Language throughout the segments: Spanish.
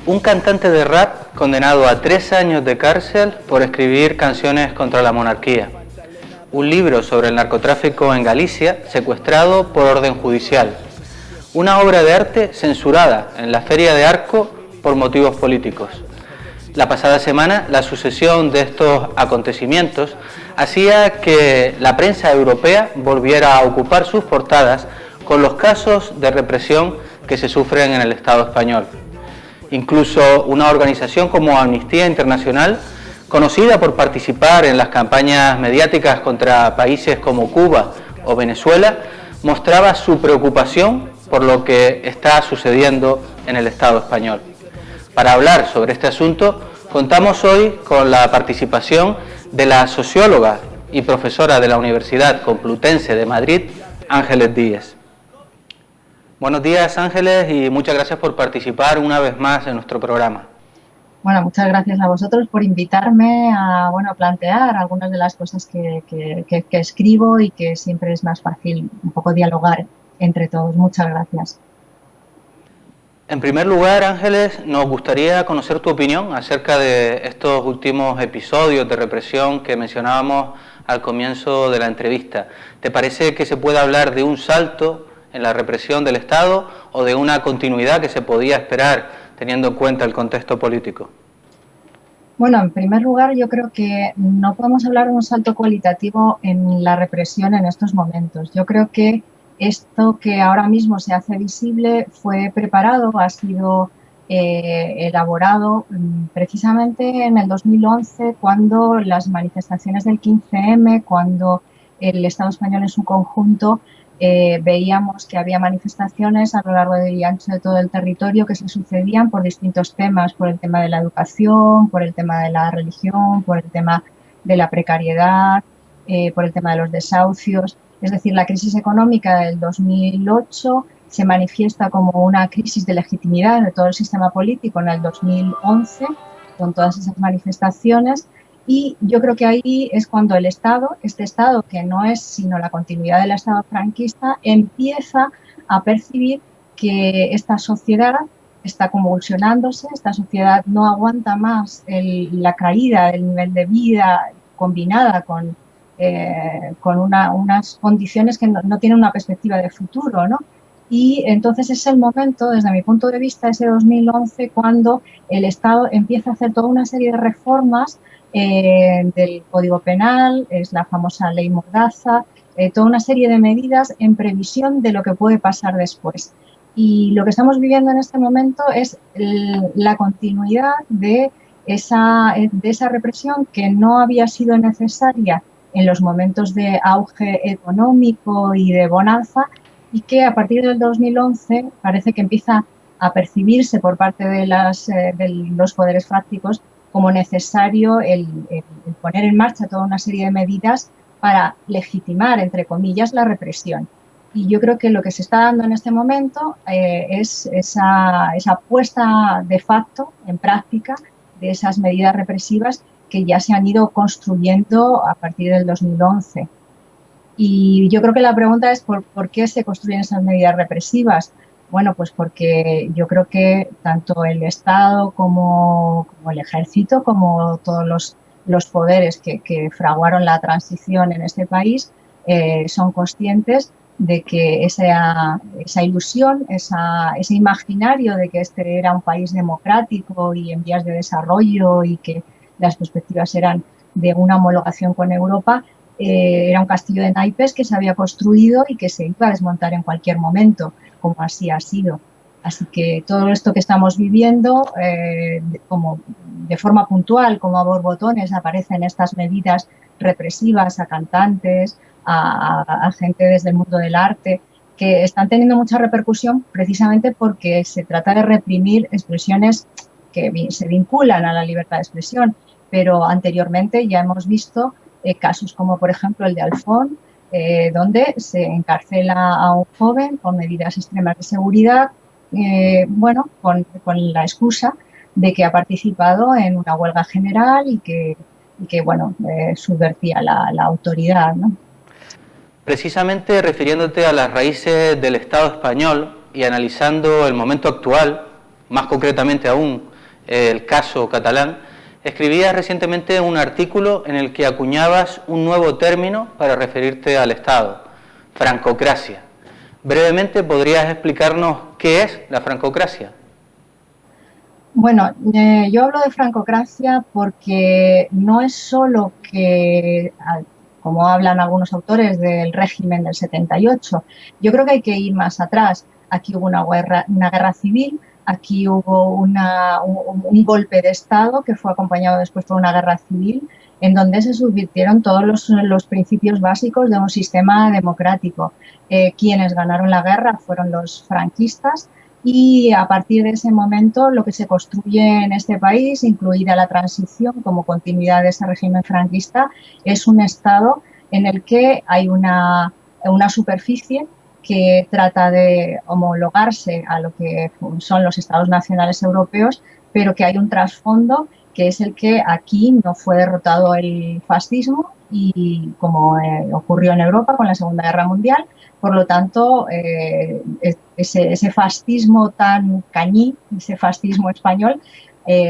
Un cantante de rap condenado a 3 años de cárcel por escribir canciones contra la monarquía. Un libro sobre el narcotráfico en Galicia secuestrado por orden judicial. Una obra de arte censurada en la Feria de Arco por motivos políticos. La pasada semana, la sucesión de estos acontecimientos hacía que la prensa europea volviera a ocupar sus portadas con los casos de represión que se sufren en el Estado español. Incluso una organización como Amnistía Internacional, conocida por participar en las campañas mediáticas contra países como Cuba o Venezuela, mostraba su preocupación por lo que está sucediendo en el Estado español. Para hablar sobre este asunto, contamos hoy con la participación de la socióloga y profesora de la Universidad Complutense de Madrid, Ángeles Díez. Buenos días, Ángeles, y muchas gracias por participar una vez más en nuestro programa. Bueno, muchas gracias a vosotros por invitarme a plantear algunas de las cosas que escribo y que siempre es más fácil un poco dialogar entre todos. Muchas gracias. En primer lugar, Ángeles, nos gustaría conocer tu opinión acerca de estos últimos episodios de represión que mencionábamos al comienzo de la entrevista. ¿Te parece que se puede hablar de un salto en la represión del Estado o de una continuidad que se podía esperar teniendo en cuenta el contexto político? Bueno, en primer lugar, yo creo que no podemos hablar de un salto cualitativo en la represión en estos momentos. Yo creo que esto que ahora mismo se hace visible fue preparado, ha sido elaborado precisamente en el 2011, cuando las manifestaciones del 15M, cuando el Estado español en su conjunto veíamos que había manifestaciones a lo largo y ancho de todo el territorio que se sucedían por distintos temas, por el tema de la educación, por el tema de la religión, por el tema de la precariedad, por el tema de los desahucios. Es decir, la crisis económica del 2008 se manifiesta como una crisis de legitimidad de todo el sistema político en el 2011, con todas esas manifestaciones. Y yo creo que ahí es cuando el Estado, este Estado que no es sino la continuidad del Estado franquista, empieza a percibir que esta sociedad está convulsionándose, esta sociedad no aguanta más la caída del nivel de vida combinada con unas condiciones que no tienen una perspectiva de futuro, ¿no? Y entonces es el momento, desde mi punto de vista, ese 2011, cuando el Estado empieza a hacer toda una serie de reformas del Código Penal, es la famosa Ley Mordaza, toda una serie de medidas en previsión de lo que puede pasar después. Y lo que estamos viviendo en este momento es la continuidad de esa represión que no había sido necesaria en los momentos de auge económico y de bonanza, y que a partir del 2011 parece que empieza a percibirse por parte de los poderes fácticos como necesario el poner en marcha toda una serie de medidas para legitimar, entre comillas, la represión. Y yo creo que lo que se está dando en este momento es esa puesta de facto, en práctica, de esas medidas represivas que ya se han ido construyendo a partir del 2011. Y yo creo que la pregunta es ¿por qué se construyen esas medidas represivas? Bueno, pues porque yo creo que tanto el Estado como el Ejército, como todos los poderes que fraguaron la transición en este país, son conscientes de que esa ilusión, ese imaginario de que este era un país democrático y en vías de desarrollo y que las perspectivas eran de una homologación con Europa, era un castillo de naipes que se había construido y que se iba a desmontar en cualquier momento, como así ha sido. Así que todo esto que estamos viviendo, como de forma puntual, como a borbotones, aparecen estas medidas represivas a cantantes, a gente desde el mundo del arte, que están teniendo mucha repercusión precisamente porque se trata de reprimir expresiones que se vinculan a la libertad de expresión, pero anteriormente ya hemos visto casos como, por ejemplo, el de Alfón, donde se encarcela a un joven con medidas extremas de seguridad, con la excusa de que ha participado en una huelga general y que subvertía la autoridad, ¿no? Precisamente refiriéndote a las raíces del Estado español y analizando el momento actual, más concretamente aún, el caso catalán, escribías recientemente un artículo en el que acuñabas un nuevo término para referirte al Estado, francocracia. Brevemente, ¿podrías explicarnos qué es la francocracia? Bueno, yo hablo de francocracia porque no es solo que, como hablan algunos autores del régimen del 78, yo creo que hay que ir más atrás. Aquí hubo una guerra civil, aquí hubo un golpe de Estado que fue acompañado después por una guerra civil, en donde se subvirtieron todos los principios básicos de un sistema democrático. Quienes ganaron la guerra fueron los franquistas, y a partir de ese momento lo que se construye en este país, incluida la transición como continuidad de ese régimen franquista, es un Estado en el que hay una superficie que trata de homologarse a lo que son los Estados nacionales europeos, pero que hay un trasfondo que es el que aquí no fue derrotado el fascismo, y como ocurrió en Europa con la Segunda Guerra Mundial. Por lo tanto, ese fascismo tan cañí, ese fascismo español,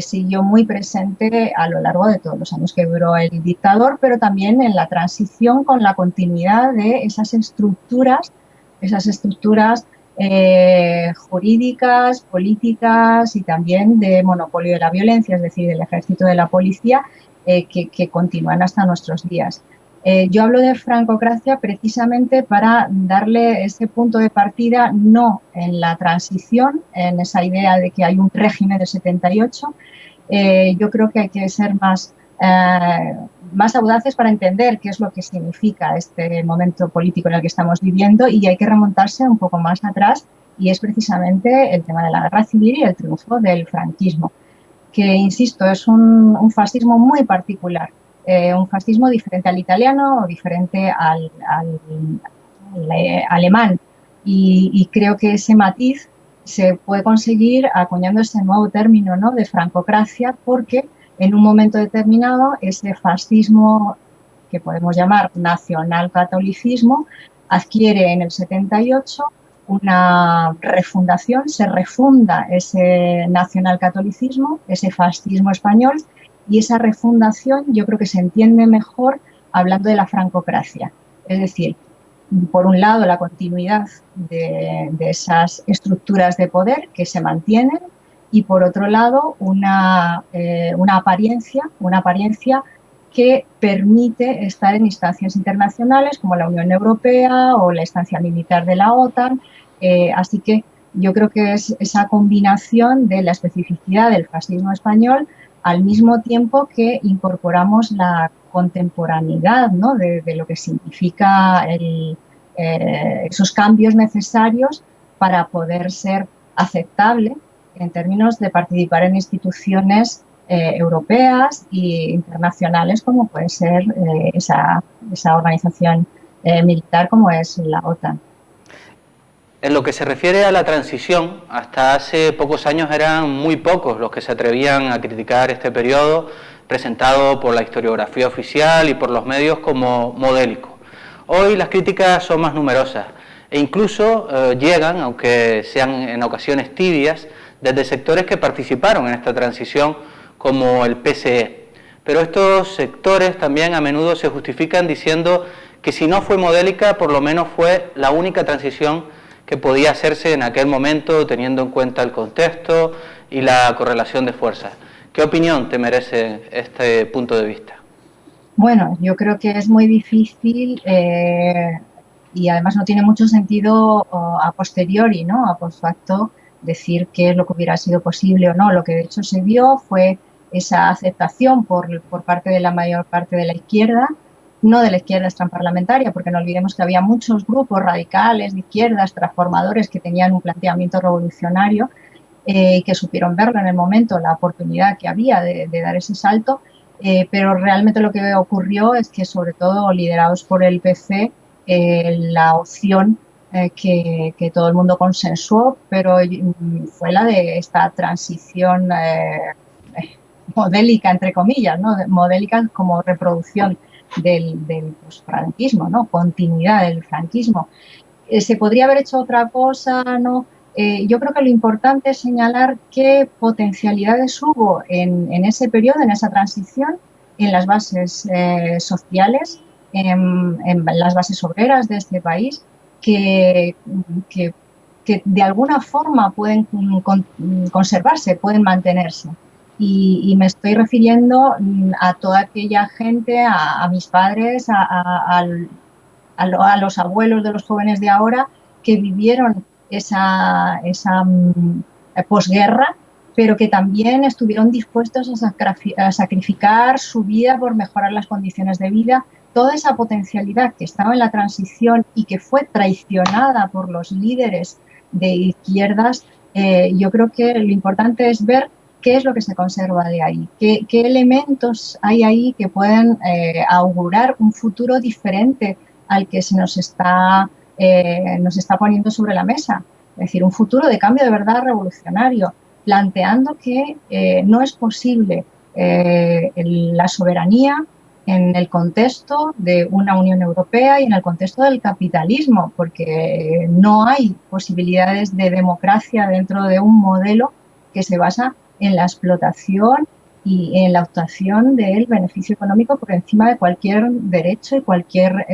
siguió muy presente a lo largo de todos los años que duró el dictador, pero también en la transición con la continuidad de esas estructuras jurídicas, políticas y también de monopolio de la violencia, es decir, del ejército, de la policía, que continúan hasta nuestros días. Yo hablo de francocracia precisamente para darle ese punto de partida, no en la transición, en esa idea de que hay un régimen del 78. Yo creo que hay que ser más audaces para entender qué es lo que significa este momento político en el que estamos viviendo, y hay que remontarse un poco más atrás, y es precisamente el tema de la guerra civil y el triunfo del franquismo, que, insisto, es un fascismo muy particular. Un fascismo diferente al italiano o diferente al alemán. Y creo que ese matiz se puede conseguir acuñando ese nuevo término, ¿no?, de francocracia, porque en un momento determinado ese fascismo, que podemos llamar nacionalcatolicismo, adquiere en el 78 una refundación, se refunda ese nacionalcatolicismo, ese fascismo español, y esa refundación yo creo que se entiende mejor hablando de la francocracia. Es decir, por un lado, la continuidad de esas estructuras de poder que se mantienen, y por otro lado, una apariencia que permite estar en instancias internacionales como la Unión Europea o la instancia militar de la OTAN. Así que yo creo que es esa combinación de la especificidad del fascismo español, al mismo tiempo que incorporamos la contemporaneidad, ¿no?, de lo que significa esos cambios necesarios para poder ser aceptable en términos de participar en instituciones europeas e internacionales, como puede ser esa organización militar como es la OTAN. En lo que se refiere a la transición, hasta hace pocos años eran muy pocos los que se atrevían a criticar este periodo, presentado por la historiografía oficial y por los medios como modélico. Hoy las críticas son más numerosas e incluso llegan, aunque sean en ocasiones tibias, desde sectores que participaron en esta transición, como el PSE. Pero estos sectores también a menudo se justifican diciendo que si no fue modélica, por lo menos fue la única transición que podía hacerse en aquel momento, teniendo en cuenta el contexto y la correlación de fuerzas. ¿Qué opinión te merece este punto de vista? Bueno, yo creo que es muy difícil y además no tiene mucho sentido a posteriori, ¿no?, a post facto, decir qué es lo que hubiera sido posible o no. Lo que de hecho se vio fue esa aceptación por parte de la mayor parte de la izquierda, no de la izquierda extraparlamentaria, porque no olvidemos que había muchos grupos radicales de izquierdas, transformadores, que tenían un planteamiento revolucionario y que supieron verlo en el momento, la oportunidad que había de dar ese salto, pero realmente lo que ocurrió es que, sobre todo liderados por el PC, la opción que todo el mundo consensuó, pero fue la de esta transición modélica, entre comillas, ¿no?, modélica como reproducción del franquismo, ¿no?, continuidad del franquismo. ¿Se podría haber hecho otra cosa? No. yo creo que lo importante es señalar qué potencialidades hubo en ese periodo, en esa transición, en las bases sociales, en las bases obreras de este país, que, que, que de alguna forma pueden conservarse, pueden mantenerse. Y me estoy refiriendo a toda aquella gente, a mis padres, a los abuelos de los jóvenes de ahora que vivieron esa posguerra, pero que también estuvieron dispuestos a sacrificar su vida por mejorar las condiciones de vida. Toda esa potencialidad que estaba en la transición y que fue traicionada por los líderes de izquierdas, yo creo que lo importante es ver qué es lo que se conserva de ahí, qué elementos hay ahí que pueden augurar un futuro diferente al que se nos está poniendo sobre la mesa. Es decir, un futuro de cambio de verdad revolucionario, planteando que no es posible la soberanía en el contexto de una Unión Europea y en el contexto del capitalismo, porque no hay posibilidades de democracia dentro de un modelo que se basa en la explotación y en la obtención del beneficio económico por encima de cualquier derecho y cualquier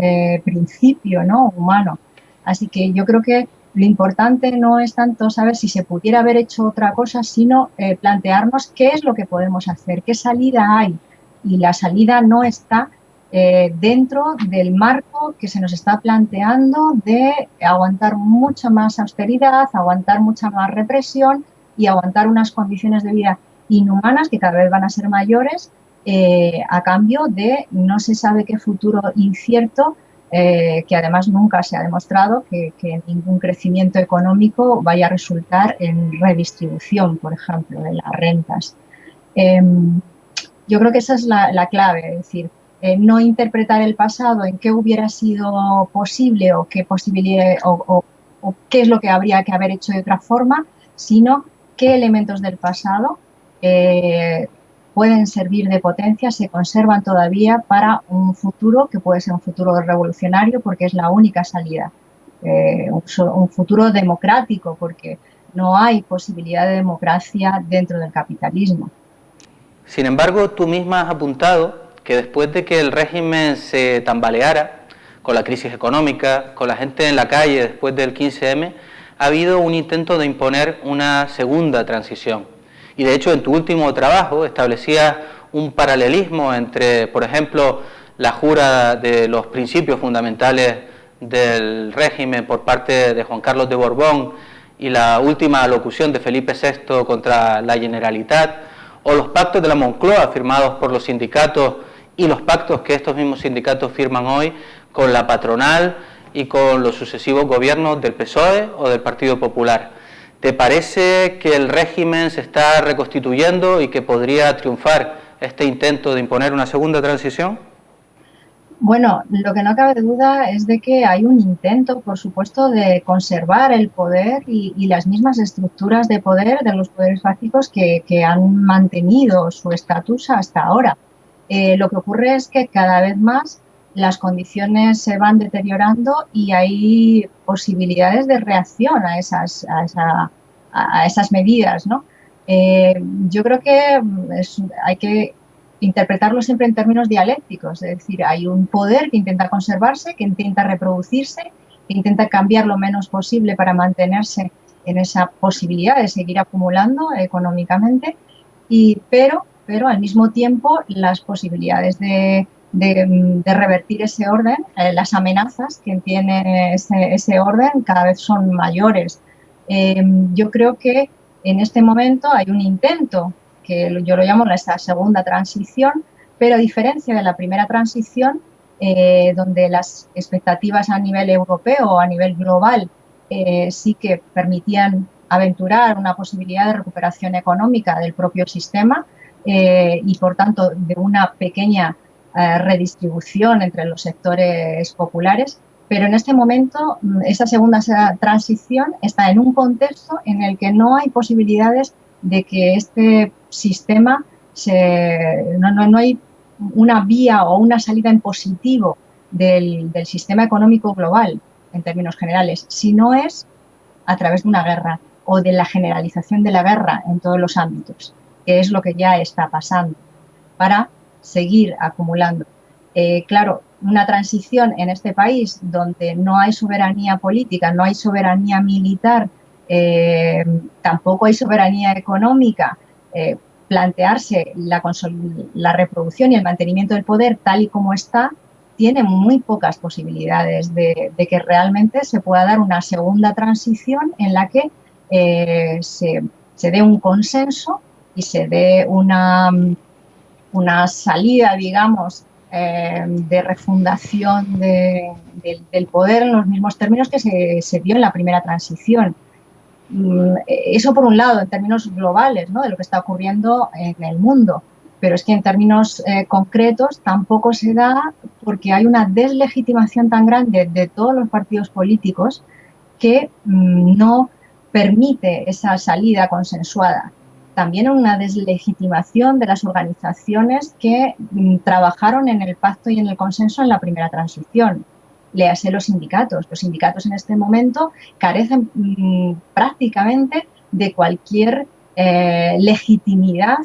principio, ¿no?, humano. Así que yo creo que lo importante no es tanto saber si se pudiera haber hecho otra cosa, sino plantearnos qué es lo que podemos hacer, qué salida hay. Y la salida no está dentro del marco que se nos está planteando de aguantar mucha más austeridad, aguantar mucha más represión y aguantar unas condiciones de vida inhumanas que cada vez van a ser mayores a cambio de no se sabe qué futuro incierto, que además nunca se ha demostrado que ningún crecimiento económico vaya a resultar en redistribución, por ejemplo, de las rentas. Yo creo que esa es la clave, es decir, no interpretar el pasado en qué hubiera sido posible o qué posibilidad o qué es lo que habría que haber hecho de otra forma, sino qué elementos del pasado pueden servir de potencia, se conservan todavía para un futuro que puede ser un futuro revolucionario porque es la única salida, un futuro democrático porque no hay posibilidad de democracia dentro del capitalismo. Sin embargo, tú misma has apuntado que después de que el régimen se tambaleara, con la crisis económica, con la gente en la calle después del 15M, ha habido un intento de imponer una segunda transición. Y de hecho, en tu último trabajo establecías un paralelismo entre, por ejemplo, la jura de los principios fundamentales del régimen por parte de Juan Carlos de Borbón y la última alocución de Felipe VI contra la Generalitat, o los pactos de la Moncloa firmados por los sindicatos y los pactos que estos mismos sindicatos firman hoy con la patronal y con los sucesivos gobiernos del PSOE o del Partido Popular. ¿Te parece que el régimen se está reconstituyendo y que podría triunfar este intento de imponer una segunda transición? Bueno, lo que no cabe duda es de que hay un intento, por supuesto, de conservar el poder y las mismas estructuras de poder de los poderes fácticos que han mantenido su estatus hasta ahora. Lo que ocurre es que cada vez más las condiciones se van deteriorando y hay posibilidades de reacción a esas medidas, ¿no? Yo creo que hay que interpretarlo siempre en términos dialécticos, es decir, hay un poder que intenta conservarse, que intenta reproducirse, que intenta cambiar lo menos posible para mantenerse en esa posibilidad de seguir acumulando económicamente, pero al mismo tiempo las posibilidades de revertir ese orden, las amenazas que tiene ese orden cada vez son mayores. Yo creo que en este momento hay un intento que yo lo llamo esta segunda transición, pero a diferencia de la primera transición, donde las expectativas a nivel europeo o a nivel global sí que permitían aventurar una posibilidad de recuperación económica del propio sistema y, por tanto, de una pequeña redistribución entre los sectores populares, pero en este momento esa segunda transición está en un contexto en el que no hay posibilidades de que este sistema no hay una vía o una salida en positivo del sistema económico global en términos generales, si no es a través de una guerra. o de la generalización de la guerra en todos los ámbitos, que es lo que ya está pasando, para seguir acumulando. Claro, una transición en este país donde no hay soberanía política, no hay soberanía militar, tampoco hay soberanía económica, plantearse la reproducción y el mantenimiento del poder tal y como está, tiene muy pocas posibilidades de que realmente se pueda dar una segunda transición en la que se dé un consenso y se dé una salida, digamos, de refundación del poder en los mismos términos que se dio en la primera transición. Eso por un lado, en términos globales, ¿no?, de lo que está ocurriendo en el mundo, pero es que en términos concretos tampoco se da porque hay una deslegitimación tan grande de todos los partidos políticos que no permite esa salida consensuada. También una deslegitimación de las organizaciones que trabajaron en el pacto y en el consenso en la primera transición. Léase los sindicatos. Los sindicatos en este momento carecen prácticamente de cualquier legitimidad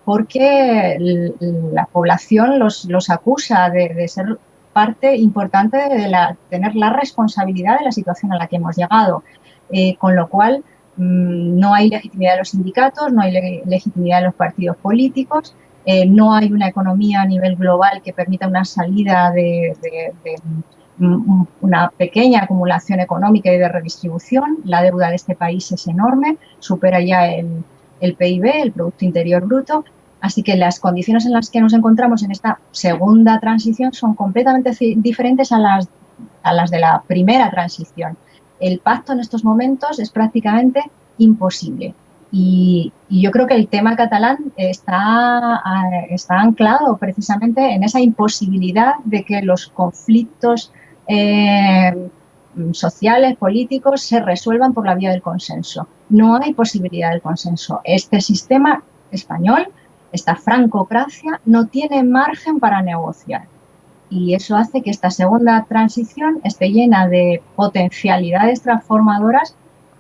porque la población los acusa de ser parte importante de tener la responsabilidad de la situación a la que hemos llegado. Con lo cual, no hay legitimidad de los sindicatos, no hay legitimidad de los partidos políticos, no hay una economía a nivel global que permita una salida de una pequeña acumulación económica y de redistribución. La deuda de este país es enorme, supera ya el PIB, el Producto Interior Bruto. Así que las condiciones en las que nos encontramos en esta segunda transición son completamente diferentes a las de la primera transición. El pacto en estos momentos es prácticamente imposible. Y yo creo que el tema catalán está anclado precisamente en esa imposibilidad de que los conflictos sociales, políticos, se resuelvan por la vía del consenso. No hay posibilidad del consenso. Este sistema español, esta francocracia, no tiene margen para negociar. Y eso hace que esta segunda transición esté llena de potencialidades transformadoras,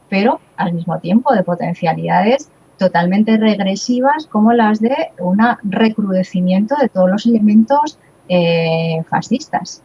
pero al mismo tiempo de potencialidades totalmente regresivas, como las de un recrudecimiento de todos los elementos fascistas.